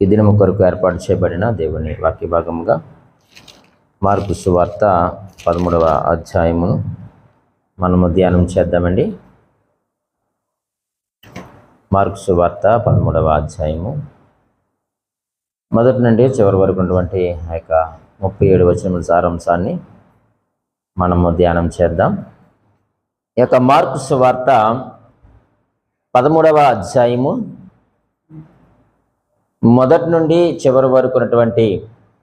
ఈ దినము కొరకు ఏర్పాటు చేయబడిన దేవుని వాక్య భాగముగా మార్కు సువార్త 13వ అధ్యాయమును మనము ధ్యానం చేద్దామండి. మార్కు సువార్త 13వ అధ్యాయము మొదటి నుండి చివరి వరకు ఉన్నటువంటి ఆ యొక్క 37 వచనముల సారాంశాన్ని మనము ధ్యానం చేద్దాం. ఈ యొక్క మార్కు సువార్త 13వ అధ్యాయము మొదటి నుండి చివరి వరకు ఉన్నటువంటి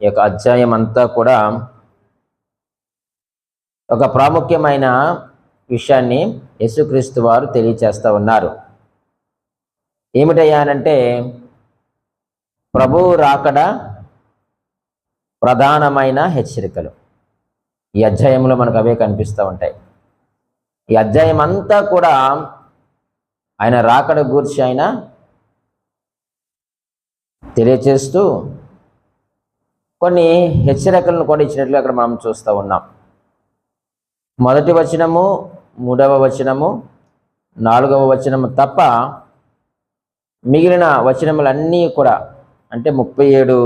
ఈ యొక్క అధ్యాయం అంతా కూడా ఒక ప్రాముఖ్యమైన విషయాన్ని యేసుక్రీస్తు వారు తెలియచేస్తూ ఉన్నారు. ఏమిటయ్యానంటే ప్రభువు రాకడ ప్రధానమైన హెచ్చరికలు. ఈ అధ్యాయంలో మనకు అవే కనిపిస్తూ ఉంటాయి. ఈ అధ్యాయం అంతా కూడా ఆయన రాకడ గూర్చి ఆయన తెలియచేస్తూ కొన్ని హెచ్చరికలను కూడా ఇచ్చినట్లు అక్కడ మనం చూస్తూ ఉన్నాం. మొదటి వచనము, 3వ వచనము, 4వ వచనము తప్ప మిగిలిన వచనములన్నీ కూడా అంటే 37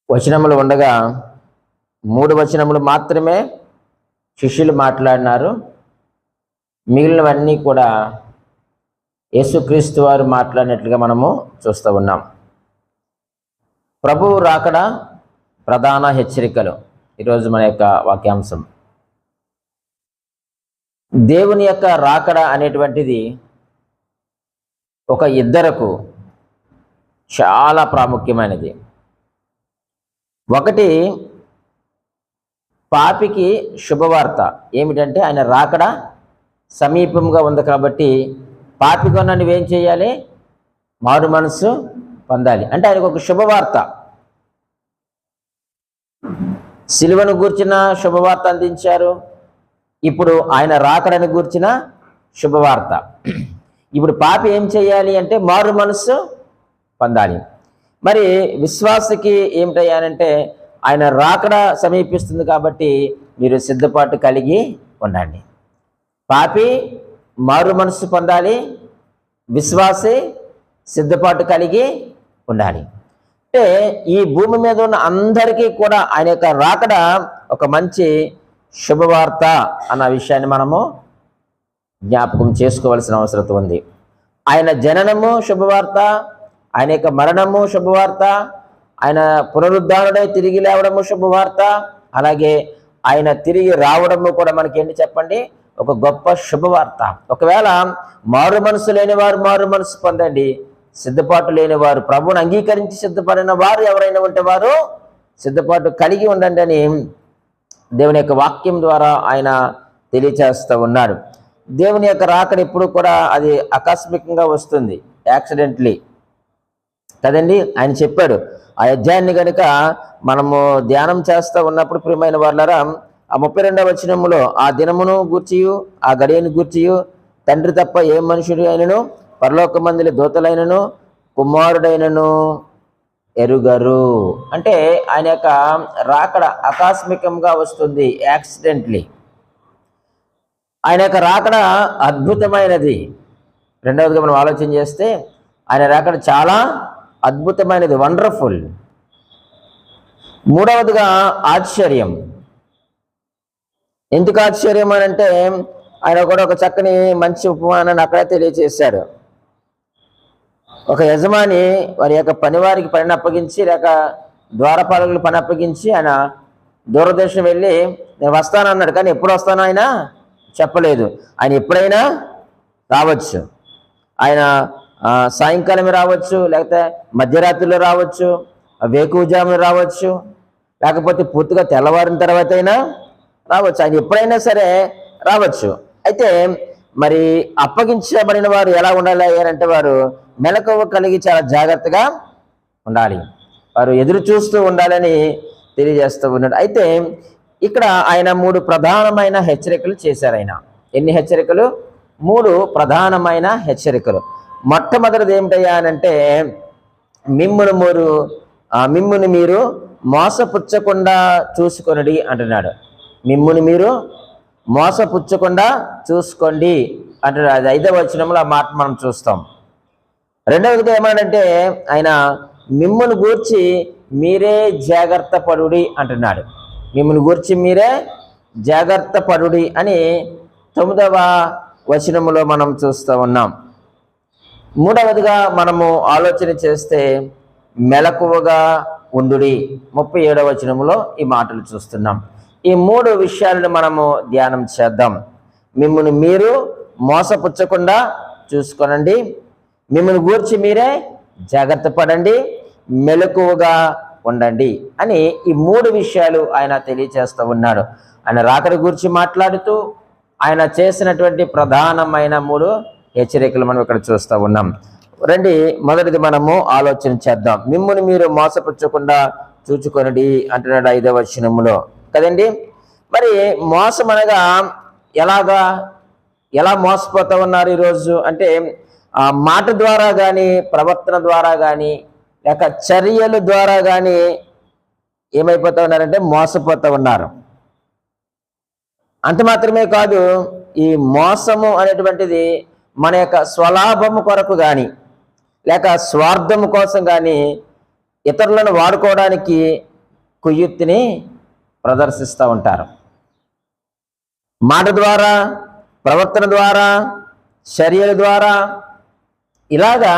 వచనములు ఉండగా 3 వచనములు మాత్రమే శిష్యులు మాట్లాడినారు. మిగిలినవన్నీ కూడా యేసుక్రీస్తు వారు మాట్లాడినట్లుగా మనము చూస్తూ ఉన్నాం. ప్రభువు రాకడ ప్రధాన హెచ్చరికలు ఈరోజు మన యొక్క వాక్యాంశం. దేవుని యొక్క రాకడ అనేటువంటిది ఒక ఇద్దరకు చాలా ప్రాముఖ్యమైనది. ఒకటి పాపికి శుభవార్త ఏమిటంటే ఆయన రాకడ సమీపంగా ఉంది కాబట్టి పాపి కొన్న నువ్వేం చేయాలి? మారు మనసు పొందాలి అంటే ఆయనకు ఒక శుభవార్త. సిలువను గూర్చిన శుభవార్త అందించారు. ఇప్పుడు ఆయన రాకడని గూర్చిన శుభవార్త. ఇప్పుడు పాపి ఏం చేయాలి అంటే మారు మనసు పొందాలి. మరి విశ్వాసకి ఏమిటయ్యానంటే ఆయన రాకడ సమీపిస్తుంది కాబట్టి మీరు సిద్ధపాటు కలిగి ఉండండి. పాపి మారు మనసు పొందాలి, విశ్వాసి సిద్ధపాటు కలిగి ఉండాలి. అంటే ఈ భూమి మీద ఉన్న అందరికీ కూడా ఆయన యొక్క రాకడ ఒక మంచి శుభవార్త అన్న విషయాన్ని మనము జ్ఞాపకం చేసుకోవాల్సిన అవసరం ఉంది. ఆయన జననము శుభవార్త, ఆయన యొక్క మరణము శుభవార్త, ఆయన పునరుద్ధానుడై తిరిగి లేవడము శుభవార్త, అలాగే ఆయన తిరిగి రావడము కూడా మనకి ఏంటి చెప్పండి? ఒక గొప్ప శుభవార్త. ఒకవేళ మారు మనసు లేని వారు మారు మనసు పొందండి, సిద్ధపాటు లేని వారు ప్రభువుని అంగీకరించి సిద్ధపడిన వారు ఎవరైనా ఉంటే వారు సిద్ధపాటు కలిగి ఉండండి అని దేవుని యొక్క వాక్యం ద్వారా ఆయన తెలియచేస్తూ ఉన్నాడు. దేవుని యొక్క రాకడ ఎప్పుడు కూడా అది ఆకస్మికంగా వస్తుంది, యాక్సిడెంట్లీ కదండి. ఆయన చెప్పాడు. ఆ అధ్యాయాన్ని కనుక మనము ధ్యానం చేస్తూ ఉన్నప్పుడు ప్రియమైన వాళ్ళరా ఆ 32వ వచనములో ఆ దినమును గూర్చియు ఆ గడియను గూర్చియు తండ్రి తప్ప ఏ మనుషుడు అయినను పరలోకమందుల దూతలైనను కుమారుడైనను ఎరుగరు. అంటే ఆయన యొక్క రాకడ ఆకస్మికంగా వస్తుంది, యాక్సిడెంట్లీ. ఆయన యొక్క రాకడ అద్భుతమైనది. రెండవదిగా మనం ఆలోచన చేస్తే ఆయన రాకడ చాలా అద్భుతమైనది, వండర్ఫుల్. మూడవదిగా ఆశ్చర్యం. ఎందుకు ఆశ్చర్యం అని అంటే ఆయన కూడా ఒక చక్కని మంచి ఉపమానాన్ని అక్కడే తెలియజేశాడు. ఒక యజమాని వారి యొక్క పనివారికి పనిని అప్పగించి లేక ద్వారపాలకులు పని అప్పగించి ఆయన దూరదేశం వెళ్ళి నేను వస్తాను అన్నాడు. కానీ ఎప్పుడు వస్తానో ఆయన చెప్పలేదు. ఆయన ఎప్పుడైనా రావచ్చు. ఆయన సాయంకాలమే రావచ్చు, లేకపోతే మధ్యరాత్రిలో రావచ్చు, వేకువజామున రావచ్చు, లేకపోతే పూర్తిగా తెల్లవారిన తర్వాత అయినా రావచ్చు. ఆయన ఎప్పుడైనా సరే రావచ్చు. అయితే మరి అప్పగించబడిన వారు ఎలా ఉండాలి అంటే వారు మెలకువ కలిగి చాలా జాగ్రత్తగా ఉండాలి, వారు ఎదురు చూస్తూ ఉండాలని తెలియజేస్తూ ఉన్నాడు. అయితే ఇక్కడ ఆయన 3 ప్రధానమైన హెచ్చరికలు చేశారు. ఆయన ఎన్ని హెచ్చరికలు? 3 ప్రధానమైన హెచ్చరికలు. మొట్టమొదటిది ఏమిటయ్యా అనంటే మిమ్మును మీరు మోసపుచ్చకుండా చూసుకొనడి అంటున్నాడు. మిమ్మును మీరు మోసపుచ్చకుండా చూసుకోండి అంటున్నాడు. అది 5వ వచనంలో ఆ మాట మనం చూస్తాం. రెండవదిగా ఏమన్నాడంటే ఆయన మిమ్మును గూర్చి మీరే జాగ్రత్త పడుడి అంటున్నాడు. మిమ్మును గూర్చి మీరే జాగ్రత్త పడుడి అని 9వ వచనములో మనం చూస్తూ ఉన్నాం. మూడవదిగా మనము ఆలోచన చేస్తే మెలకువగా ఉండుడి 37వ వచనములో ఈ మాటలు చూస్తున్నాం. ఈ 3 విషయాలను మనము ధ్యానం చేద్దాం. మిమ్మును మీరు మోసపుచ్చకుండా చూసుకోనండి, మిమ్మల్ని గూర్చి మీరే జాగ్రత్త పడండి, మెలకువగా ఉండండి అని ఈ 3 విషయాలు ఆయన తెలియచేస్తూ ఉన్నాడు. ఆయన రాకడ గురించి మాట్లాడుతూ ఆయన చేసినటువంటి ప్రధానమైన 3 హెచ్చరికలు మనం ఇక్కడ చూస్తూ ఉన్నాం. రండి, మొదటిది మనము ఆలోచన చేద్దాం. మిమ్ముని మీరు మోసపుచ్చకుండా చూచుకొనడి అంటున్నాడు 5వ వచనములో కదండి. మరి మోసం అనగా ఎలా మోసపోతూ ఉన్నారు ఈరోజు అంటే మాట ద్వారా కానీ, ప్రవర్తన ద్వారా కానీ, లేక చర్యల ద్వారా కానీ ఏమైపోతూ ఉన్నారంటే మోసపోతూ ఉన్నారు. అంత మాత్రమే కాదు, ఈ మోసము అనేటువంటిది మన యొక్క స్వలాభము కొరకు కానీ, లేక స్వార్థము కోసం కానీ ఇతరులను వాడుకోవడానికి కుయుక్తిని ప్రదర్శిస్తూ ఉంటారు. మాట ద్వారా, ప్రవర్తన ద్వారా, చర్యల ద్వారా ఇలాగా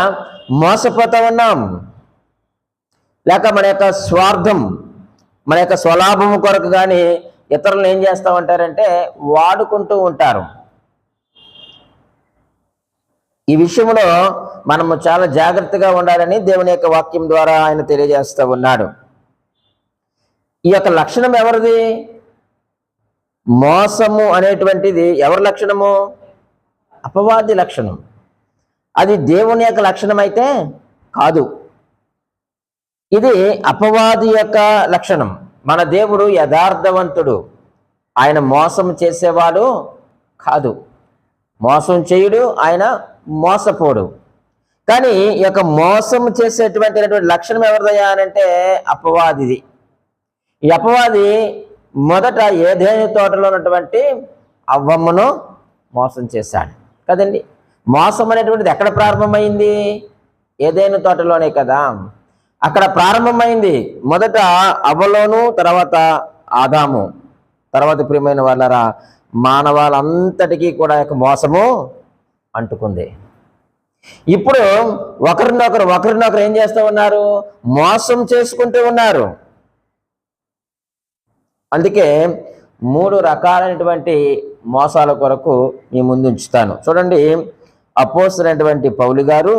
మోసపోతూ ఉన్నాం. లేక మన యొక్క స్వార్థం, మన యొక్క స్వలాభం కొరకు కానీ ఇతరులను ఏం చేస్తూ ఉంటారంటే వాడుకుంటూ ఉంటారు. ఈ విషయంలో మనము చాలా జాగ్రత్తగా ఉండాలని దేవుని యొక్క వాక్యం ద్వారా ఆయన తెలియజేస్తూ ఉన్నాడు. ఈ యొక్క లక్షణం ఎవరిది? మోసము అనేటువంటిది ఎవరి లక్షణము? అపవాది లక్షణం. అది దేవుని యొక్క లక్షణం అయితే కాదు, ఇది అపవాది యొక్క లక్షణం. మన దేవుడు యథార్థవంతుడు, ఆయన మోసం చేసేవాడు కాదు, మోసం చేయుడు, ఆయన మోసపోడు. కానీ ఈ యొక్క మోసం చేసేటువంటి లక్షణం ఎవరిదయ్యా అంటే అపవాదిది. ఈ అపవాది మొదట ఏదేని తోటలో ఉన్నటువంటి అవ్వమ్మను మోసం చేశాడు కదండి. మోసం అనేటువంటిది ఎక్కడ ప్రారంభమైంది? ఏదేని తోటలోనే కదా. అక్కడ ప్రారంభమైంది మొదట అవ్వలోను, తర్వాత ఆదాము, తర్వాత ప్రియమైన వాళ్ళరా మానవాళ్ళంతటికీ కూడా యొక్క మోసము అంటుకుంది. ఇప్పుడు ఒకరినొకరు ఏం చేస్తూ ఉన్నారు? మోసం చేసుకుంటూ ఉన్నారు. అందుకే 3 రకాలైనటువంటి మోసాల కొరకు మీ ముందు ఉంచుతాను. చూడండి, అపోస్తలుడైనటువంటి పౌలు గారు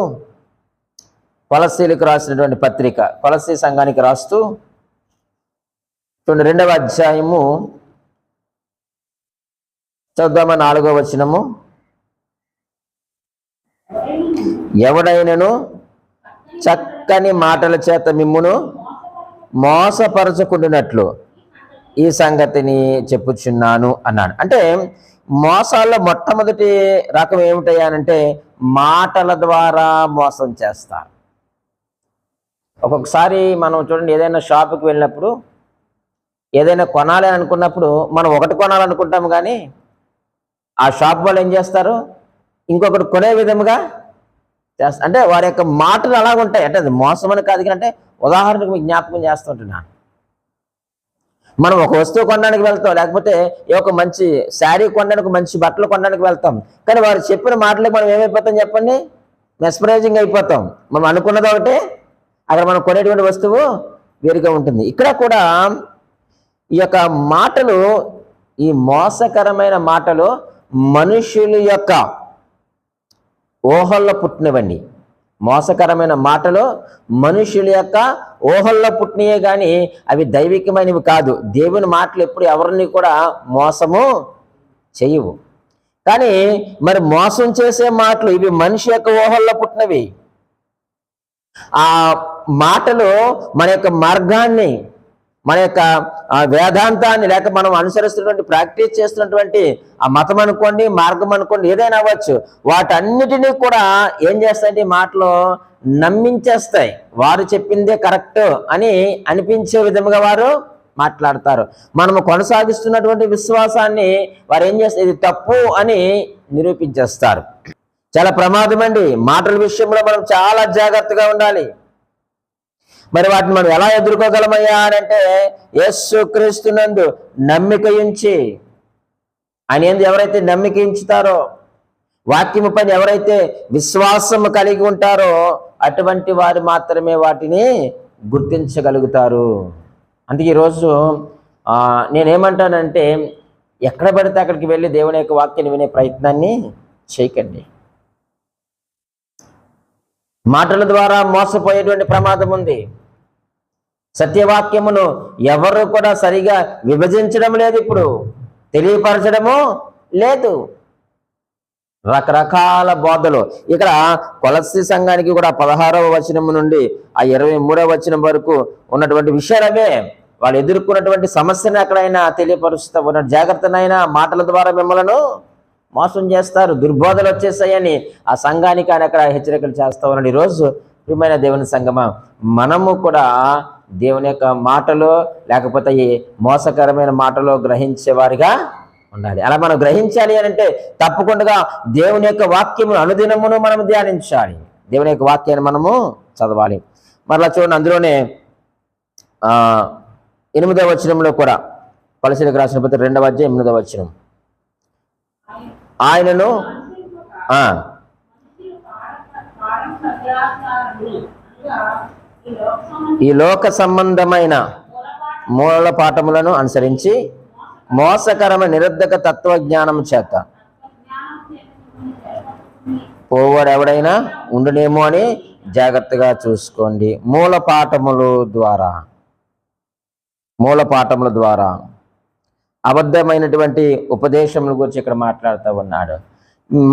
కొలస్సీలకు రాసినటువంటి పత్రిక, కొలస్సీ సంఘానికి రాస్తూ చూడండి 2వ అధ్యాయము చూద్దామా 4వ వచనము. ఎవడైనను చక్కని మాటల చేత మిమ్మును మోసపరచుకుంటున్నట్లు ఈ సంగతిని చెప్పుచున్నాను అన్నాడు. అంటే మోసాల్లో మొట్టమొదటి రకం ఏమిటయ్యానంటే మాటల ద్వారా మోసం చేస్తారు. ఒక్కొక్కసారి మనం చూడండి, ఏదైనా షాపుకి వెళ్ళినప్పుడు ఏదైనా కొనాలి అని అనుకున్నప్పుడు మనం ఒకటి కొనాలనుకుంటాం, కానీ ఆ షాప్ వాళ్ళు ఏం చేస్తారు? ఇంకొకటి కొనే విధముగా చేస్తారు. అంటే వారి యొక్క మాటలు అలాగ ఉంటాయి. అంటే అది మోసం అని కాదు, అంటే ఉదాహరణకు మీకు జ్ఞాపకం చేస్తుంటున్నాను. మనం ఒక వస్తువు కొనడానికి వెళ్తాం, లేకపోతే ఒక మంచి శారీ కొనడానికి, మంచి బట్టలు కొనడానికి వెళ్తాం, కానీ వారు చెప్పిన మాటలకు మనం ఏమైపోతాం చెప్పండి? మెస్పరైజింగ్ అయిపోతాం. మనం అనుకున్నది ఒకటే, అక్కడ మనం కొనేటువంటి వస్తువు వేరుగా ఉంటుంది. ఇక్కడ కూడా ఈ యొక్క మాటలు, ఈ మోసకరమైన మాటలు మనుషుల యొక్క ఊహల్లో పుట్టినవండి. మోసకరమైన మాటలు మనుషుల యొక్క ఊహల్లో పుట్టినయే కానీ అవి దైవికమైనవి కాదు. దేవుని మాటలు ఎప్పుడు ఎవరిని కూడా మోసము చేయవు. కానీ మరి మోసం చేసే మాటలు ఇవి మనిషి యొక్క ఊహల్లో పుట్టినవి. ఆ మాటలు మన యొక్క మార్గాన్ని, మన యొక్క వేదాంతాన్ని, లేక మనం అనుసరిస్తున్నటువంటి ప్రాక్టీస్ చేస్తున్నటువంటి ఆ మతం అనుకోండి, మార్గం అనుకోండి, ఏదైనా అవ్వచ్చు, వాటన్నిటినీ కూడా ఏం చేస్తాయంటే మాటలు నమ్మించేస్తాయి. వారు చెప్పిందే కరెక్ట్ అని అనిపించే విధముగా వారు మాట్లాడతారు. మనము కొనసాగిస్తున్నటువంటి విశ్వాసాన్ని వారు ఏం చేస్తారు? ఇది తప్పు అని నిరూపించేస్తారు. చాలా ప్రమాదం అండి. మాటల విషయంలో మనం చాలా జాగ్రత్తగా ఉండాలి. మరి వాటిని మనం ఎలా ఎదుర్కోగలమయ్యా అని అంటే, యేసుక్రీస్తునందు నమ్మిక ఉంచి, ఆయన యందు ఎవరైతే నమ్మిక ఉంచుతారో, వాక్యము పైన ఎవరైతే విశ్వాసం కలిగి ఉంటారో, అటువంటి వారు మాత్రమే వాటిని గుర్తించగలుగుతారు. అందుకే ఈరోజు నేనేమంటానంటే, ఎక్కడ పడితే అక్కడికి వెళ్ళి దేవుని యొక్క వాక్యాన్ని వినే ప్రయత్నాన్ని చేయకండి. మాటల ద్వారా మోసపోయేటువంటి ప్రమాదం ఉంది. సత్యవాక్యమును ఎవరు కూడా సరిగా విభజించడం లేదు, ఇప్పుడు తెలియపరచడము లేదు. రకరకాల బోధలు. ఇక్కడ కొలస్సీ సంఘానికి కూడా 16వ వచనం నుండి ఆ 23వ వచనం వరకు ఉన్నటువంటి విషయాలవే. వాళ్ళు ఎదుర్కొన్నటువంటి సమస్యను ఎక్కడైనా తెలియపరుస్తూ ఉన్న జాగ్రత్తనైనా మాటల ద్వారా మిమ్మల్ని మోసం చేస్తారు, దుర్బోధలు వచ్చేసాయని ఆ సంఘానికి ఆయన అక్కడ హెచ్చరికలు చేస్తూ ఉన్నాడు. ఈరోజు ప్రియమైన దేవుని సంగమా, మనము కూడా దేవుని యొక్క మాటలో లేకపోతే ఈ మోసకరమైన మాటలో గ్రహించేవారిగా ఉండాలి. అలా మనం గ్రహించాలి అని అంటే తప్పకుండా దేవుని యొక్క వాక్యమును అనుదినమును మనం ధ్యానించాలి. దేవుని యొక్క వాక్యాన్ని మనము చదవాలి. మరలా చూడండి, అందులోనే 8వ వచనంలో కూడా, కొలస్సీలకు రాసిన పత్రిక 2వ అధ్యాయం 8వ వచనం, ఆయనను ఈ లోక సంబంధమైన మూల పాఠములను అనుసరించి మోసకరమైన నిరర్ధక తత్వజ్ఞానం చేత పోవాడు ఎవడైనా ఉండునేమో అని జాగ్రత్తగా చూసుకోండి. మూల పాఠముల ద్వారా అబద్ధమైనటువంటి ఉపదేశముల గురించి ఇక్కడ మాట్లాడుతూ ఉన్నాడు.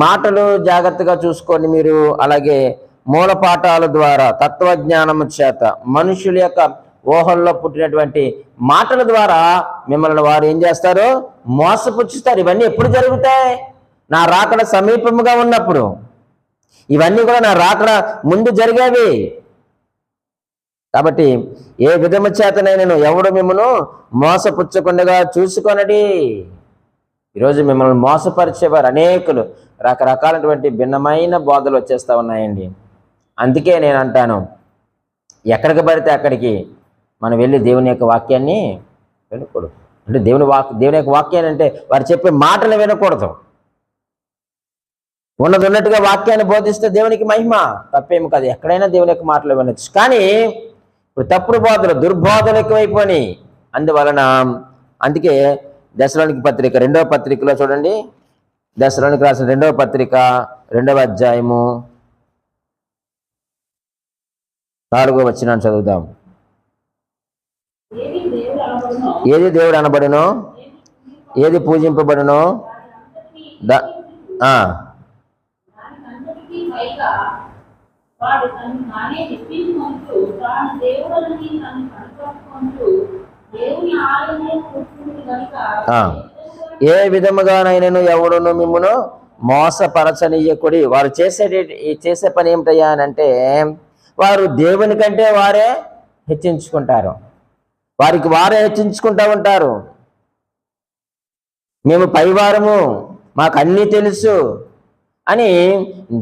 మాటలు జాగ్రత్తగా చూసుకోండి మీరు. అలాగే మూలపాఠాల ద్వారా, తత్వజ్ఞానము చేత, మనుషుల యొక్క ఊహల్లో పుట్టినటువంటి మాటల ద్వారా మిమ్మల్ని వారు ఏం చేస్తారు? మోసపుచ్చుతారు. ఇవన్నీ ఎప్పుడు జరుగుతాయి? నా రాకడ సమీపముగా ఉన్నప్పుడు. ఇవన్నీ కూడా నా రాకడ ముందు జరిగేవి. కాబట్టి ఏ విధము చేతనైనా ఎవడు మిమ్మల్ని మోసపుచ్చకుండా చూసుకొనడి. ఈరోజు మిమ్మల్ని మోసపరిచేవారు అనేకులు, రకరకాలైనటువంటి భిన్నమైన బోధలు వచ్చేస్తూ ఉన్నాయండి. అందుకే నేను అంటాను, ఎక్కడికి పడితే అక్కడికి మనం వెళ్ళి దేవుని యొక్క వాక్యాన్ని వినకూడదు. అంటే దేవుని యొక్క వాక్యాన్ని అంటే వారు చెప్పే మాటలు వినకూడదు. ఉన్నట్టుగా వాక్యాన్ని బోధిస్తే దేవునికి మహిమ, తప్పేమి కాదు. ఎక్కడైనా దేవుని యొక్క మాటలు వినొచ్చు. కానీ ఇప్పుడు తప్పుడు బోధలు, దుర్బోధలు ఎక్కువైపోయినాయి. అందువలన అందుకే దశలోనికి పత్రిక 2వ పత్రికలో చూడండి, దశలోనికి రాసిన 2వ పత్రిక 2వ అధ్యాయము 4వ వచనాన్ని చదువుదాం. ఏది దేవుడు అనబడునో, ఏది పూజింపబడునో ఏ విధముగానైనా ఎవడును మిమ్మును మోసపరచనీయకుడి. వారు చేసే పని ఏమిటయ్యా అని అంటే, వారు దేవుని కంటే వారే హెచ్చించుకుంటారు. వారికి వారే హెచ్చించుకుంటూ ఉంటారు. మేము పైవారము, మాకు అన్నీ తెలుసు అని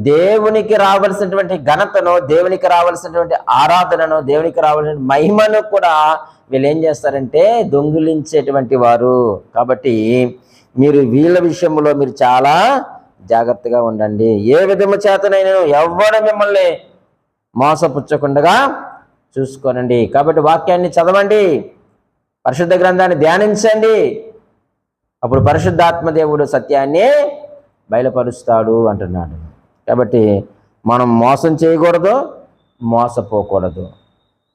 దేవునికి రావాల్సినటువంటి ఘనతను, దేవునికి రావాల్సినటువంటి ఆరాధనను, దేవునికి రావాల్సిన మహిమను కూడా వీళ్ళు ఏం చేస్తారంటే దొంగిలించేటువంటి వారు. కాబట్టి మీరు వీళ్ళ విషయంలో మీరు చాలా జాగ్రత్తగా ఉండండి. ఏ విధము చేతనైనా ఎవరు మిమ్మల్ని మోసపుచ్చకుండా చూసుకోనండి. కాబట్టి వాక్యాన్ని చదవండి, పరిశుద్ధ గ్రంథాన్ని ధ్యానించండి. అప్పుడు పరిశుద్ధాత్మ దేవుడు సత్యాన్ని బయలుపరుస్తాడు అంటున్నాడు. కాబట్టి మనం మోసం చేయకూడదు, మోసపోకూడదు.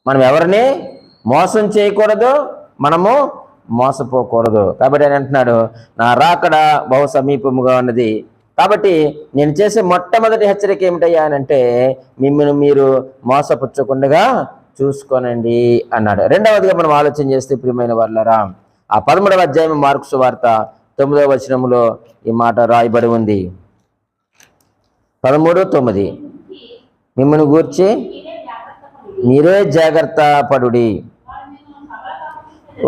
మనం ఎవరిని మోసం చేయకూడదు, మనము మోసపోకూడదు. కాబట్టి ఆయన అంటున్నాడు, నా రాకడ బహు సమీపముగా ఉన్నది. కాబట్టి నేను చేసే మొట్టమొదటి హెచ్చరిక ఏమిటయ్యా అని అంటే, మిమ్మల్ని మీరు మోసపుచ్చకుండా చూసుకోనండి అన్నాడు. రెండవదిగా మనం ఆలోచన చేస్తే ప్రియమైన వాళ్ళరా, ఆ 13వ అధ్యాయం మార్కు సువార్త 9వ వచనంలో ఈ మాట రాయబడి ఉంది. 13:9 మిమ్మల్ని గూర్చి మీరే జాగ్రత్త పడుడి,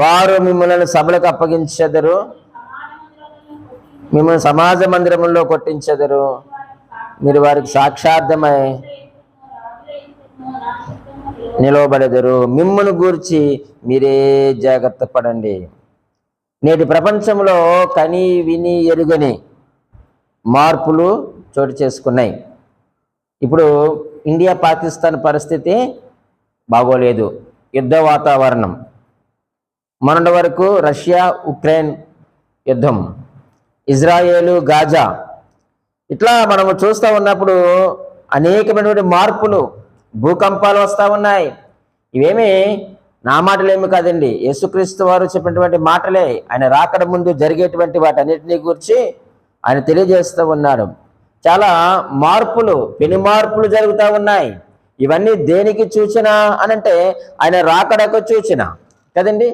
వారు మిమ్మల్ని సభలకు అప్పగించెదరు, మిమ్మల్ని సమాజ మందిరముల్లో కొట్టించెదరు, మీరు వారికి సాక్షార్థమై నిలవబడెదరు. మిమ్మును గూర్చి మీరే జాగ్రత్త పడండి. నేటి ప్రపంచంలో కని విని ఎరుగని మార్పులు చోటు చేసుకున్నాయి. ఇప్పుడు ఇండియా పాకిస్తాన్ పరిస్థితి బాగోలేదు, యుద్ధ వాతావరణం. మొన్నటి వరకు రష్యా ఉక్రెయిన్ యుద్ధం, ఇజ్రాయేలు గాజా, ఇట్లా మనము చూస్తూ ఉన్నప్పుడు అనేకమైనటువంటి మార్పులు, భూకంపాలు వస్తూ ఉన్నాయి. ఇవేమి నా మాటలేమి కాదండి, యేసుక్రీస్తు వారు చెప్పినటువంటి మాటలే. ఆయన రాకడ ముందు జరిగేటువంటి వాటన్నిటినీ గురించి ఆయన తెలియజేస్తూ ఉన్నాడు. చాలా మార్పులు, పెను మార్పులు జరుగుతూ ఉన్నాయి. ఇవన్నీ దేనికి సూచన అనంటే ఆయన రాకడకు సూచన కదండి.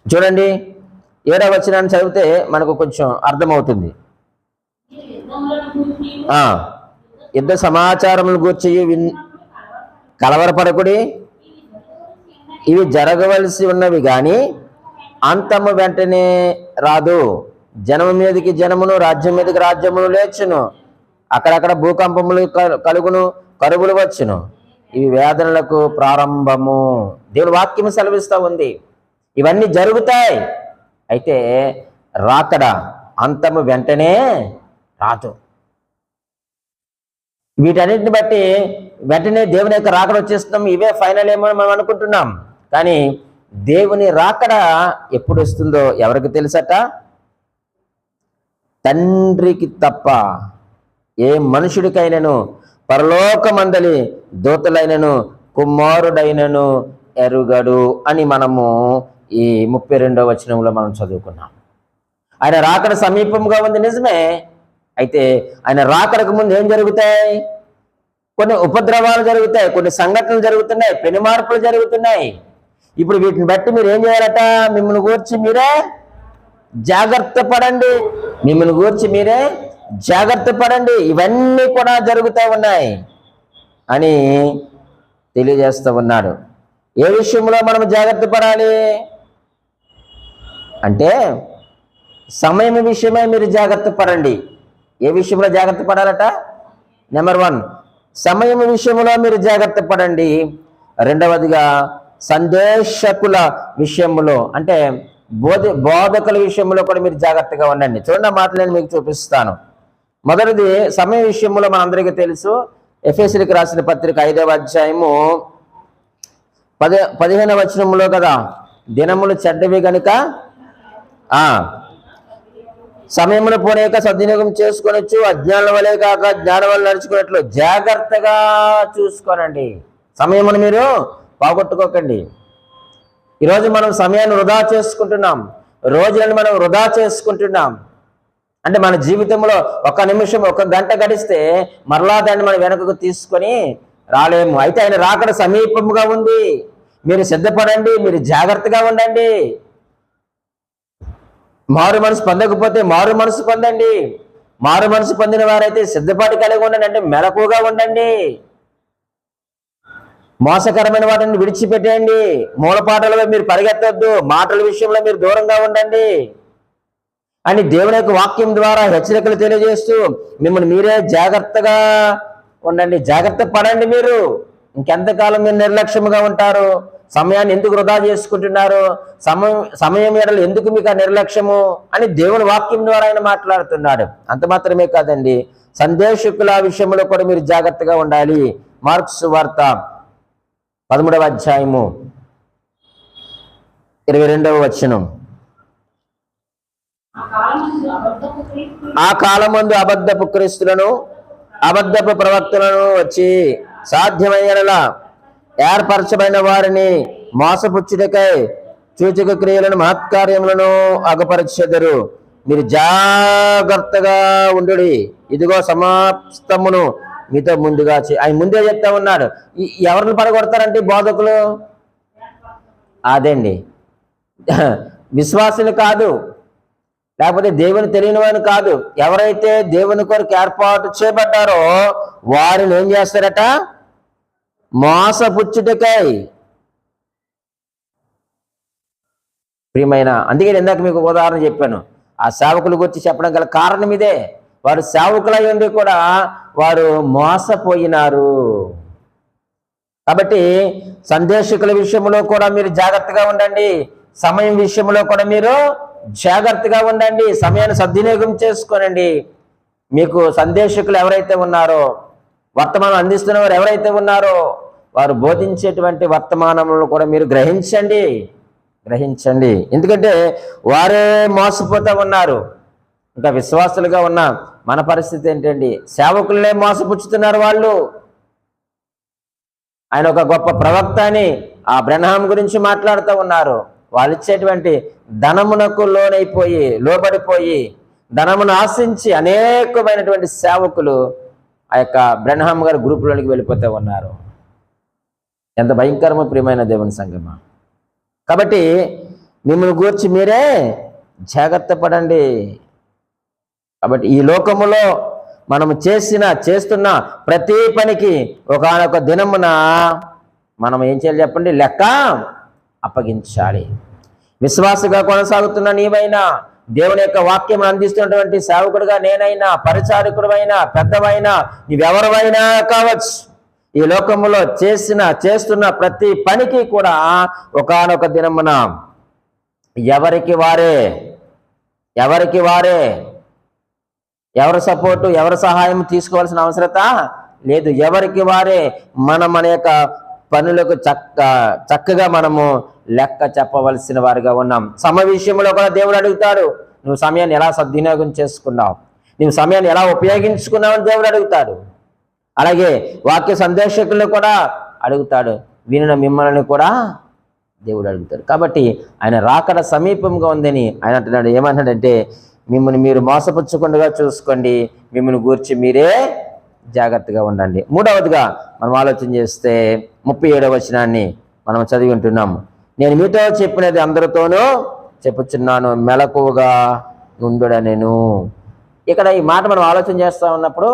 చూడండి 7వ వచనాన్ని చదివితే మనకు కొంచెం అర్థమవుతుంది. యుద్ధ సమాచారముల గురించి కలవరపడకుడి, ఇవి జరగవలసి ఉన్నవి కానీ అంతము వెంటనే రాదు. జనము మీదకి జనమును, రాజ్యం మీదకి రాజ్యమును లేచును. అక్కడక్కడ భూకంపములు కలుగును, కరువులు వచ్చును. ఇవి వేదనలకు ప్రారంభము. దేవుని వాక్యం సెలవిస్తూ ఉంది. ఇవన్నీ జరుగుతాయి. అయితే రాకడ అంతము వెంటనే రాదు. వీటన్నిటిని బట్టి వెంటనే దేవుని యొక్క రాకడ వచ్చేస్తున్నాం, ఇవే ఫైనల్ ఏమో మనం అనుకుంటున్నాం. కానీ దేవుని రాకడ ఎప్పుడు వస్తుందో ఎవరికి తెలుసట? తండ్రికి తప్ప ఏ మనుషుడికైనను, పరలోకమందలి దూతలైనను, కుమారుడైనను ఎరుగడు అని మనము ఈ 32వ వచనంలో మనం చదువుకున్నాం. ఆయన రాకడ సమీపంగా ఉంది, నిజమే. అయితే ఆయన రాకడకు ముందు ఏం జరుగుతాయి? కొన్ని ఉపద్రవాలు జరుగుతాయి, కొన్ని సంఘటనలు జరుగుతున్నాయి, పెను మార్పులు జరుగుతున్నాయి. ఇప్పుడు వీటిని బట్టి మీరు ఏం చేయాలట? మిమ్మల్ని గూర్చి మీరే జాగ్రత్త పడండి, మిమ్మల్ని గూర్చి మీరే జాగ్రత్త పడండి. ఇవన్నీ కూడా జరుగుతూ ఉన్నాయి అని తెలియజేస్తూ ఉన్నాడు. ఏ విషయంలో మనం జాగ్రత్త పడాలి అంటే సమయం విషయమై మీరు జాగ్రత్త పడండి. ఏ విషయంలో జాగ్రత్త పడాలట? నెంబర్ 1 సమయం విషయంలో మీరు జాగ్రత్త పడండి. రెండవదిగా సందేశకుల విషయంలో, అంటే బోధకుల విషయంలో కూడా మీరు జాగ్రత్తగా ఉండండి. చూడండి, మాటలు నేను మీకు చూపిస్తాను. మొదటిది సమయ విషయంలో మనందరికీ తెలుసు. ఎఫెసీయులకు రాసిన పత్రిక 5వ అధ్యాయము 15వ వచనంలో కదా, దినములు చెడ్డవి గనుక సమయమును పోనేక సద్వినియోగం చేసుకొనొచ్చు, అజ్ఞానుల వలె కాక జ్ఞానం వల్ల నడుచుకున్నట్లు జాగ్రత్తగా చూసుకోనండి. సమయమును మీరు పోగొట్టుకోకండి. ఈరోజు మనం సమయాన్ని వృధా చేసుకుంటున్నాం, రోజులను మనం వృధా చేసుకుంటున్నాం. అంటే మన జీవితంలో 1 నిమిషం, 1 గంట గడిస్తే మరలా దాన్ని మనం వెనకకు తీసుకొని రాలేము. అయితే ఆయన రాకడ సమీపముగా ఉంది. మీరు సిద్ధపడండి, మీరు జాగ్రత్తగా ఉండండి. మారు మనసు పొందకపోతే మారు మనసు పొందండి. మారు మనసు పొందిన వారైతే సిద్ధపాటు కలిగి ఉండండి, అంటే మెలకుగా ఉండండి. మోసకరమైన వాటిని విడిచిపెట్టేయండి. మూలపాటలలో మీరు పరిగెత్తొద్దు, మాటల విషయంలో మీరు దూరంగా ఉండండి అని దేవుని యొక్క వాక్యం ద్వారా హెచ్చరికలు తెలియజేస్తూ మిమ్మల్ని మీరే జాగ్రత్తగా ఉండండి, జాగ్రత్త పడండి. మీరు ఇంకెంతకాలం మీరు నిర్లక్ష్యంగా ఉంటారు? సమయాన్ని ఎందుకు వృధా చేసుకుంటున్నారు? సమయం ఎడలు ఎందుకు మీకు నిర్లక్ష్యము అని దేవుని వాక్యం ద్వారా ఆయన మాట్లాడుతున్నాడు. అంత మాత్రమే కాదండి, సందేశకుల విషయంలో కూడా మీరు జాగ్రత్తగా ఉండాలి. మార్క్స్ వార్త 13వ అధ్యాయము 22వ వచనం. ఆ కాలమందు అబద్ధపు క్రీస్తులను, అబద్ధపు ప్రవక్తలను వచ్చి సాధ్యమయ్యేలా ఏర్పరచబడిన వారిని మోసపుచ్చుటకై సూచక క్రియలను, మహత్కార్యములను అగపరచెదరు. మీరు జాగ్రత్తగా ఉండుడి, ఇదిగో సమస్తమును మీతో ముందుగా ఆయన ముందే చెప్తా ఉన్నాడు. ఎవరిని పడగొడతారంటే బోధకులు, అదండి విశ్వాసులు కాదు, లేకపోతే దేవుని తెలియని వారు కాదు. ఎవరైతే దేవుని కొరకు ఏర్పాటు చేయబడ్డారో వారిని ఏం చేస్తారట? మోసపుచ్చుటకై. ప్రియమైన, అందుకే ఇందాక మీకు ఉదాహరణ చెప్పాను. ఆ సేవకుల గురించి చెప్పడం గల కారణం ఇదే. వారు సేవకులై ఉండి కూడా వారు మోసపోయినారు. కాబట్టి సందేశకుల విషయంలో కూడా మీరు జాగ్రత్తగా ఉండండి. సమయం విషయంలో కూడా మీరు జాగ్రత్తగా ఉండండి. సమయాన్ని సద్వినియోగం చేసుకోనండి. మీకు సందేశకులు ఎవరైతే ఉన్నారో, వర్తమానం అందిస్తున్న వారు ఎవరైతే ఉన్నారో, వారు బోధించేటువంటి వర్తమానములను కూడా మీరు గ్రహించండి. ఎందుకంటే వారే మోసపోతూ ఉన్నారు. ఇంకా విశ్వాసులుగా ఉన్న మన పరిస్థితి ఏంటండి? సేవకులనే మోసపుచ్చుతున్నారు వాళ్ళు. ఆయన ఒక గొప్ప ప్రవక్త అని ఆ బ్రహ్నాం గురించి మాట్లాడుతూ ఉన్నారు. వాళ్ళు ఇచ్చేటువంటి ధనమునకు లోబడిపోయి ధనమును ఆశించి అనేకమైనటువంటి సేవకులు ఆ యొక్క బ్రహ్నాం గారి గ్రూపులోనికి వెళ్ళిపోతూ ఉన్నారు. ఎంత భయంకరమో ప్రియమైన దేవుని సంగమా. కాబట్టి మిమ్మల్ని గూర్చి మీరే జాగ్రత్త పడండి. కాబట్టి ఈ లోకములో మనము చేస్తున్న ప్రతి పనికి ఒకానొక దినమున మనం ఏం చేయాలి చెప్పండి? లెక్క అప్పగించాలి. విశ్వాసగా కొనసాగుతున్న నీవైనా, దేవుని యొక్క వాక్యం అందిస్తున్నటువంటి సేవకుడుగా నేనైనా, పరిచారకుడైనా, పెద్దవైనా, నీవెవరైనా కావచ్చు, ఈ లోకములో చేస్తున్న ప్రతి పనికి కూడా ఒకానొక దినమున ఎవరికి వారే ఎవరి సపోర్టు, ఎవరి సహాయం తీసుకోవాల్సిన అవసరత లేదు. ఎవరికి వారే మన యొక్క పనులకు చక్కగా మనము లెక్క చెప్పవలసిన వారిగా ఉన్నాం. సమయ విషయంలో కూడా దేవుడు అడుగుతాడు, నువ్వు సమయాన్ని ఎలా సద్వినియోగం చేసుకున్నావు, నువ్వు సమయాన్ని ఎలా ఉపయోగించుకున్నావు అని దేవుడు అడుగుతాడు. అలాగే వాక్య సందేశకులను కూడా అడుగుతాడు, వినిన మిమ్మల్ని కూడా దేవుడు అడుగుతాడు. కాబట్టి ఆయన రాకడ సమీపంగా ఉందని ఆయన అంటున్నాడు. ఏమంటాడంటే, మిమ్మల్ని మీరు మోసపుచ్చకుండా చూసుకోండి, మిమ్మల్ని గూర్చి మీరే జాగ్రత్తగా ఉండండి. మూడవదిగా మనం ఆలోచన చేస్తే 37వ వచనాన్ని మనం చదివి ఉంటున్నాము. నేను మీతో చెప్పినది అందరితోనూ చెప్పుచున్నాను, మెలకువగా ఉండుడనెను. ఇక్కడ ఈ మాట మనం ఆలోచన చేస్తూ ఉన్నప్పుడు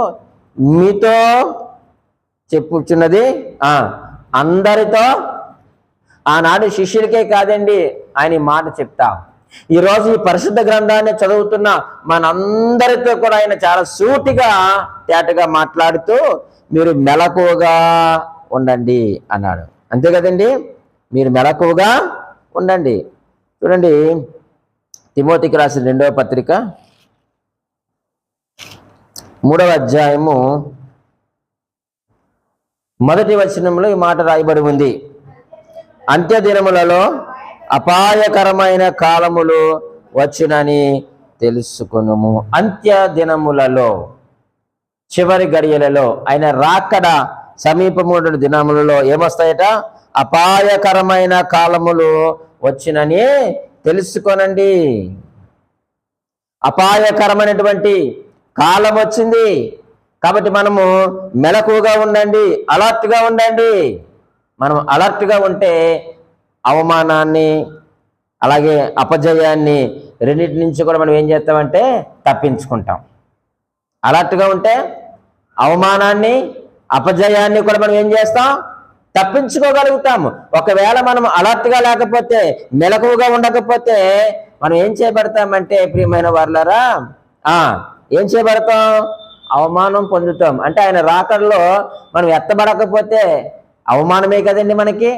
మీతో చెప్పుచున్నది అందరితో, ఆనాడు శిష్యులకే కాదండి ఆయన ఈ మాట చెప్తా. ఈరోజు ఈ పరిశుద్ధ గ్రంథాన్ని చదువుతున్న మనందరితో కూడా ఆయన చాలా సూటిగా తేటగా మాట్లాడుతూ మీరు మెలకువగా ఉండండి అన్నాడు. అంతే కదండి, మీరు మెలకువగా ఉండండి. చూడండి, తిమోతికి రాసిన 2వ పత్రిక 3వ అధ్యాయము 1వ వచనంలో ఈ మాట రాయబడి ఉంది. అంత్య దినములలో అపాయకరమైన కాలములు వచ్చునని తెలుసుకొనుము. అంత్య దినములలో, చివరి గడియలలో, ఆయన రాకడ సమీపమున్న దినములలో ఏమొస్తాయట? అపాయకరమైన కాలములు వచ్చునని తెలుసుకొనండి. అపాయకరమైనటువంటి కాలం వచ్చింది కాబట్టి మనము మెలకువగా ఉండండి, అలర్ట్గా ఉండండి. మనం అలర్ట్గా ఉంటే అవమానాన్ని అలాగే అపజయాన్ని రెండింటి నుంచి కూడా మనం ఏం చేస్తామంటే తప్పించుకుంటాం. అలర్ట్గా ఉంటే అవమానాన్ని అపజయాన్ని కూడా మనం ఏం చేస్తాం? తప్పించుకోగలుగుతాము. ఒకవేళ మనం అలర్ట్గా లేకపోతే, మెలకువగా ఉండకపోతే మనం ఏం చేయబడతామంటే ప్రియమైన వారులారా, ఏం చేయబడతాం? అవమానం పొందుతాం. అంటే ఆయన రాకడలో మనం ఎత్తబడకపోతే అవమానమే కదండి మనకి.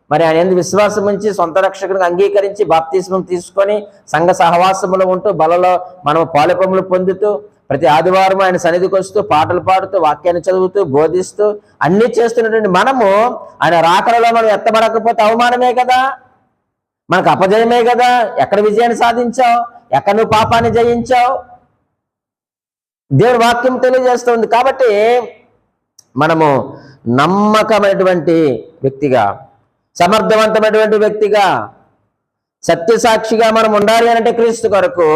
మరి ఆయన ఎందుకు విశ్వాసం ఉంచి సొంత రక్షకుడిని అంగీకరించి బాప్తిస్మం తీసుకొని సంఘ సహవాసములో ఉంటూ బలలో మనం పాలుపములు పొందుతూ ప్రతి ఆదివారం ఆయన సన్నిధికి వస్తూ పాటలు పాడుతూ వాక్యాన్ని చదువుతూ బోధిస్తూ అన్ని చేస్తున్నటువంటి మనము ఆయన రాకడలో మనం ఎత్తబడకపోతే అవమానమే కదా, మనకు అపజయమే కదా. ఎక్కడ విజయాన్ని సాధించావు? ఎక్కడ నువ్వు పాపాన్ని జయించావు? దేవుని వాక్యం తెలియజేస్తుంది. కాబట్టి మనము నమ్మకమైనటువంటి వ్యక్తిగా, సమర్థవంతమైనటువంటి వ్యక్తిగా, సత్యసాక్షిగా మనం ఉండాలి అంటే క్రీస్తు కొరకు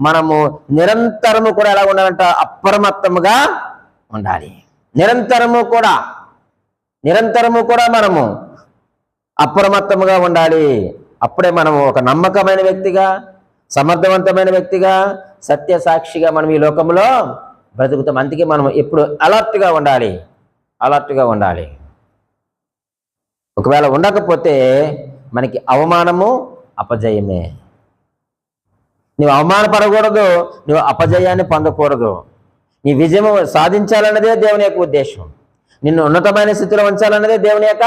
మనము నిరంతరము కూడా ఎలా ఉండాలంట? అప్రమత్తముగా ఉండాలి. నిరంతరము కూడా మనము అప్రమత్తముగా ఉండాలి. అప్పుడే మనము ఒక నమ్మకమైన వ్యక్తిగా, సమర్థవంతమైన వ్యక్తిగా, సత్యసాక్షిగా మనం ఈ లోకంలో బ్రతుకుతాం. అందుకే మనం ఎప్పుడు అలర్ట్గా ఉండాలి. ఒకవేళ ఉండకపోతే మనకి అవమానము, అపజయమే. నువ్వు అవమానపడకూడదు, నువ్వు అపజయాన్ని పొందకూడదు. నీ విజయం సాధించాలన్నదే దేవుని యొక్క ఉద్దేశం. నిన్ను ఉన్నతమైన స్థితిలో ఉంచాలన్నదే దేవుని యొక్క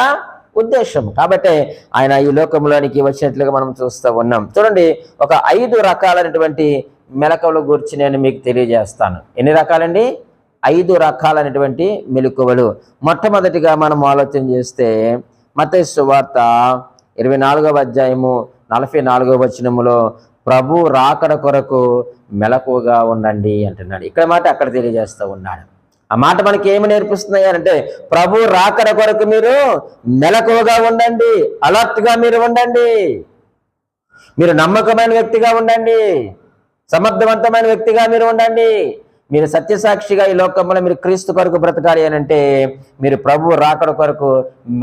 ఉద్దేశం. కాబట్టి ఆయన ఈ లోకంలోనికి వచ్చినట్లుగా మనం చూస్తూ ఉన్నాం. చూడండి, ఒక 5 రకాలైనటువంటి మెలకువల గురించి నేను మీకు తెలియజేస్తాను. ఎన్ని రకాలండి? 5 రకాలైనటువంటి మెలకువలు. మొట్టమొదటిగా మనం ఆలోచన చేస్తే మత్తయి సువార్త 24వ అధ్యాయము 44వ వచనములో ప్రభు రాకడ కొరకు మెలకువగా ఉండండి అంటున్నాడు. ఇక్కడ మాట అక్కడ తెలియజేస్తూ ఉన్నాడు. ఆ మాట మనకి ఏమి నేర్పిస్తున్నాయి అంటే, ప్రభు రాకడ కొరకు మీరు మెలకువగా ఉండండి, అలర్ట్గా మీరు ఉండండి, మీరు నమ్మకమైన వ్యక్తిగా ఉండండి, సమర్థవంతమైన వ్యక్తిగా మీరు ఉండండి, మీరు సత్యసాక్షిగా ఈ లోకంలో మీరు క్రీస్తు కొరకు బ్రతకాలి అని అంటే మీరు ప్రభు రాకడ కొరకు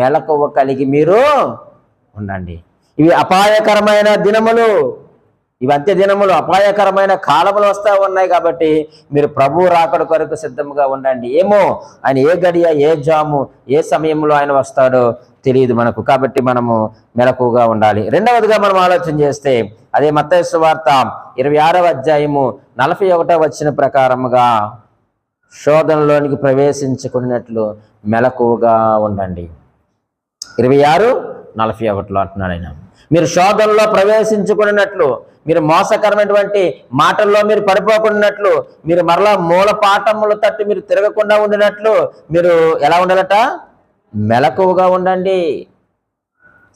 మెలకువ కలిగి మీరు ఉండండి. ఇవి అపాయకరమైన దినములు, ఇవి అంత్య దినములు, అపాయకరమైన కాలములు వస్తూ ఉన్నాయి. కాబట్టి మీరు ప్రభు రాకడ కొరకు సిద్ధంగా ఉండండి. ఏమో ఆయన ఏ గడియ, ఏ జాము, ఏ సమయంలో ఆయన వస్తాడో తెలియదు మనకు. కాబట్టి మనము మెలకువగా ఉండాలి. రెండవదిగా మనం ఆలోచన చేస్తే అదే మత్తయి సువార్త 26వ అధ్యాయము 41వ వచనం ప్రకారముగా శోధనలోనికి ప్రవేశించుకున్నట్లు మెలకువగా ఉండండి. 26:41 అంటున్నాడు ఆయన. మీరు శోధనలో ప్రవేశించుకున్నట్లు, మీరు మోసకరమైనటువంటి మాటల్లో మీరు పడిపోకున్నట్లు, మీరు మరలా మూల పాఠముల తట్టు మీరు తిరగకుండా ఉండినట్లు మీరు ఎలా ఉండాలట? మెలకువగా ఉండండి.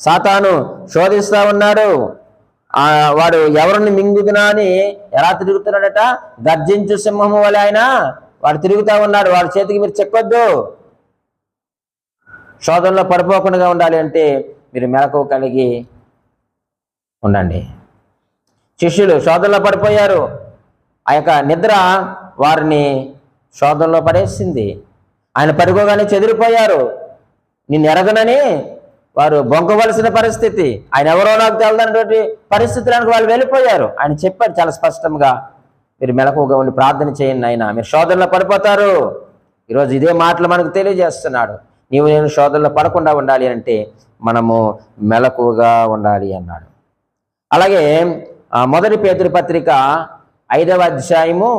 సాతాను శోధిస్తూ ఉన్నాడు. వాడు ఎవరిని మింగుదునా అని ఎలా తిరుగుతున్నాడట? గర్జించు సింహము వలె ఆయన వాడు తిరుగుతూ ఉన్నాడు. వాడి చేతికి మీరు చెక్కొద్దు. శోధనలో పడిపోకుండా ఉండాలి అంటే మీరు మెలకువ కలిగి ఉండండి. శిష్యులు శోధనలో పడిపోయారు. ఆ యొక్క నిద్ర వారిని శోధనలో పడేసింది. ఆయన పడుకోగానే చెదిరిపోయారు. నిన్ను ఎరగనని వారు బొంకవలసిన పరిస్థితి, ఆయన ఎవరో నాకు తెలదన్నటువంటి పరిస్థితులకు వాళ్ళు వెళ్ళిపోయారు. ఆయన చెప్పారు చాలా స్పష్టంగా, మీరు మెలకువగా ఉండి ప్రార్థన చేయండి ఆయన, మీరు శోధనలో పడిపోతారు. ఈరోజు ఇదే మాటలు మనకు తెలియజేస్తున్నాడు. నీవు నేను శోధనలో పడకుండా ఉండాలి అంటే మనము మెలకువగా ఉండాలి అన్నాడు. అలాగే మొదటి పేతురు పత్రిక 5వ అధ్యాయము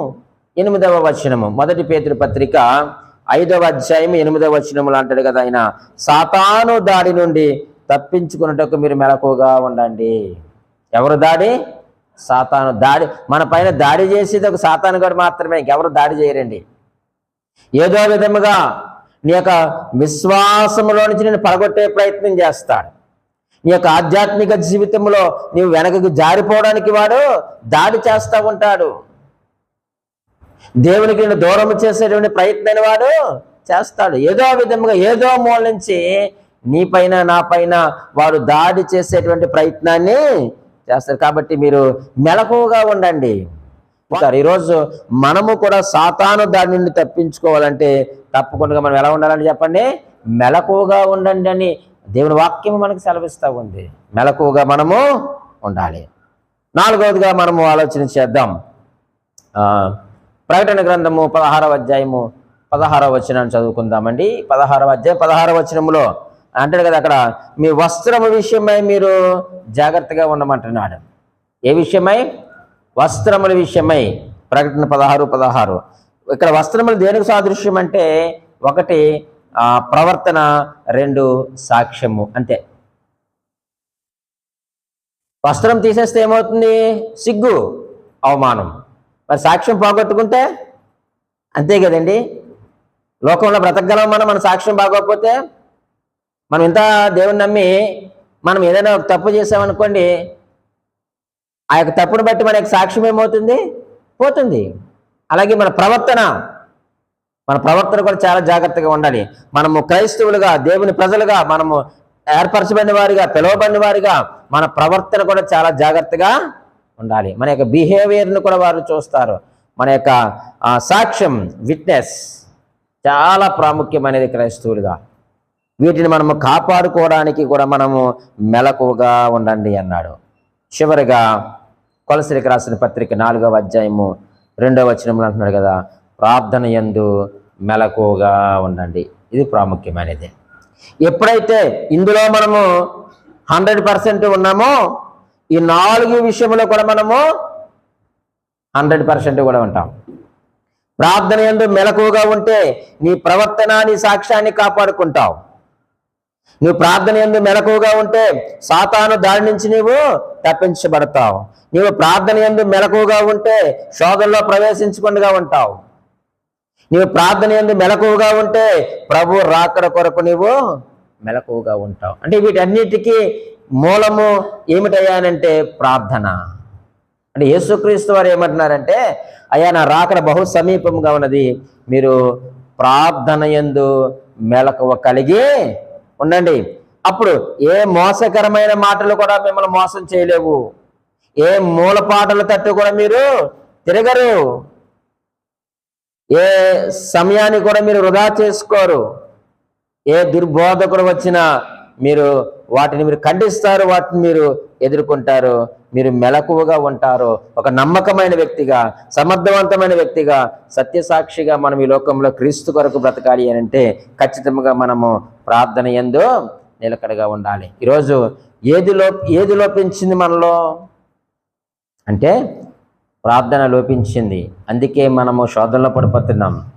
8వ వచనము, మొదటి పేతురు పత్రిక 5వ అధ్యాయము 8వ వచనములు అంటాడు కదా ఆయన, సాతాను దాడి నుండి తప్పించుకున్నట్టుకు మీరు మెలకువగా ఉండండి. ఎవరు దాడి? సాతాను దాడి. మన పైన దాడి చేసేది ఒక సాతాను గారు మాత్రమే, ఇంకెవరు దాడి చేయరండి. ఏదో విధముగా నీ యొక్క విశ్వాసములో నుంచి నేను పడగొట్టే ప్రయత్నం చేస్తాడు. నీ యొక్క ఆధ్యాత్మిక జీవితంలో నీవు వెనకకు జారిపోవడానికి వాడు దాడి చేస్తూ ఉంటాడు. దేవునికి నేను దూరం చేసేటువంటి ప్రయత్నాన్ని వాడు చేస్తాడు. ఏదో విధముగా ఏదో మూల నుంచి నీ పైన నా పైన వాడు దాడి చేసేటువంటి ప్రయత్నాన్ని చేస్తారు. కాబట్టి మీరు మెలకువగా ఉండండి. ఈరోజు మనము కూడా సాతాను దాడి నుండి తప్పించుకోవాలంటే తప్పకుండా మనం ఎలా ఉండాలని చెప్పండి? మెలకువగా ఉండండి అని దేవుని వాక్యం మనకు సెలవిస్తూ ఉంది. మెలకువగా మనము ఉండాలి. 4వదిగా మనము ఆలోచన చేద్దాం. ప్రకటన గ్రంథము 16వ అధ్యాయము 16వ వచనాన్ని చదువుకుందామండి. 16వ అధ్యాయం 16వ వచనములో అంటాడు కదా, అక్కడ మీ వస్త్రము విషయమై మీరు జాగ్రత్తగా ఉండమంటున్నాడు. ఏ విషయమై? వస్త్రముల విషయమై. ప్రకటన 16:16. ఇక్కడ వస్త్రములు దేనికి సాదృశ్యం అంటే, 1 ప్రవర్తన, 2 సాక్ష్యము. అంతే. వస్త్రం తీసేస్తే ఏమవుతుంది? సిగ్గు, అవమానం. మరి సాక్ష్యం పోగొట్టుకుంటే అంతే కదండి. లోకంలో బ్రతకగలం మన సాక్ష్యం బాగోకపోతే. మనం ఇంత దేవుని నమ్మి మనం ఏదైనా ఒక తప్పు చేసామనుకోండి, ఆ యొక్క తప్పును బట్టి మన యొక్క సాక్ష్యం ఏమవుతుంది? పోతుంది. అలాగే మన ప్రవర్తన కూడా చాలా జాగ్రత్తగా ఉండాలి. మనము క్రైస్తవులుగా, దేవుని ప్రజలుగా, మనము ఏర్పరచబడిన వారిగా, పిలువబడిన వారిగా మన ప్రవర్తన కూడా చాలా జాగ్రత్తగా ఉండాలి. మన యొక్క బిహేవియర్ను కూడా వారు చూస్తారు. మన యొక్క సాక్ష్యం, విట్నెస్ చాలా ప్రాముఖ్యమైనది క్రైస్తవులుగా. వీటిని మనము కాపాడుకోవడానికి కూడా మనము మెలకువగా ఉండండి అన్నాడు. చివరిగా కొలసీలకు రాసిన పత్రిక 4వ అధ్యాయము 2వ వచనంలో అంటున్నాడు కదా, ప్రార్థన యందు మెలకువగా ఉండండి. ఇది ప్రాముఖ్యమైనది. ఎప్పుడైతే ఇందులో మనము 100% ఉన్నామో, ఈ 4 విషయంలో కూడా మనము 100% కూడా ఉంటాం. ప్రార్థన యందు మెలకువగా ఉంటే నీ ప్రవర్తన, నీ సాక్ష్యాన్ని కాపాడుకుంటావు. నువ్వు ప్రార్థన యందు మెలకువగా ఉంటే సాతాను దాడి నుంచి నీవు తప్పించబడతావు. నీవు ప్రార్థన యందు మెలకువగా ఉంటే శోధనలో ప్రవేశించకుండా ఉంటావు. నీవు ప్రార్థన యందు మెలకువగా ఉంటే ప్రభు రాకడ కొరకు నీవు మెలకువగా ఉంటావు. అంటే వీటన్నిటికీ మూలము ఏమిటయ్యానంటే ప్రార్థన. అంటే యేసుక్రీస్తు వారు ఏమంటున్నారంటే, అయ్యా నా రాకడ బహు సమీపంగా ఉన్నది, మీరు ప్రార్థన యందు మెలకువ కలిగి ఉండండి. అప్పుడు ఏ మోసకరమైన మాటలు కూడా మిమ్మల్ని మోసం చేయలేవు. ఏ మూలపాటల తట్టు కూడా మీరు తిరగరు. ఏ సమయాన్ని కూడా మీరు వృధా చేసుకోరు. ఏ దుర్బోధకుడు వచ్చినా మీరు వాటిని మీరు ఖండిస్తారు, వాటిని మీరు ఎదుర్కొంటారు. మీరు మెలకువగా ఉంటారు. ఒక నమ్మకమైన వ్యక్తిగా, సమర్థవంతమైన వ్యక్తిగా, సత్యసాక్షిగా మనం ఈ లోకంలో క్రీస్తు కొరకు బ్రతకాలి అని అంటే ఖచ్చితంగా మనము ప్రార్థన యందు నిలకడగా ఉండాలి. ఈరోజు ఏది లోపించింది మనలో అంటే ప్రార్థన లోపించింది. అందుకే మనము శోధనలో పడిపోతున్నాం.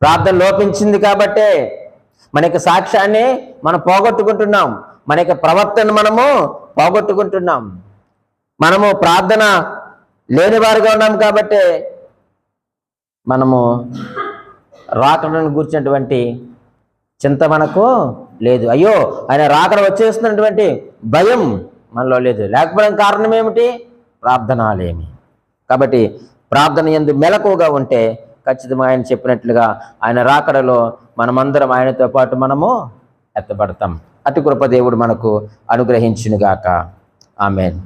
ప్రార్థన లోపించింది కాబట్టే మనకి సాక్ష్యాన్ని మనం పోగొట్టుకుంటున్నాం. మన యొక్క ప్రవర్తన మనము పోగొట్టుకుంటున్నాం. మనము ప్రార్థన లేని వారిగా ఉన్నాం కాబట్టి మనము రాకడను గురించినటువంటి చింత మనకు లేదు. అయ్యో ఆయన రాకడ వచ్చేస్తున్నటువంటి భయం మనలో లేదు. లేకపోవడం కారణం ఏమిటి? ప్రార్థనలేమి. కాబట్టి ప్రార్థన యందు మెలకువగా ఉంటే ఖచ్చితంగా ఆయన చెప్పినట్లుగా ఆయన రాకడలో మనమందరం ఆయనతో పాటు మనము ఎత్తబడతాం. అటు కృప దేవుడు మనకు అనుగ్రహించునుగాక. ఆమేన్.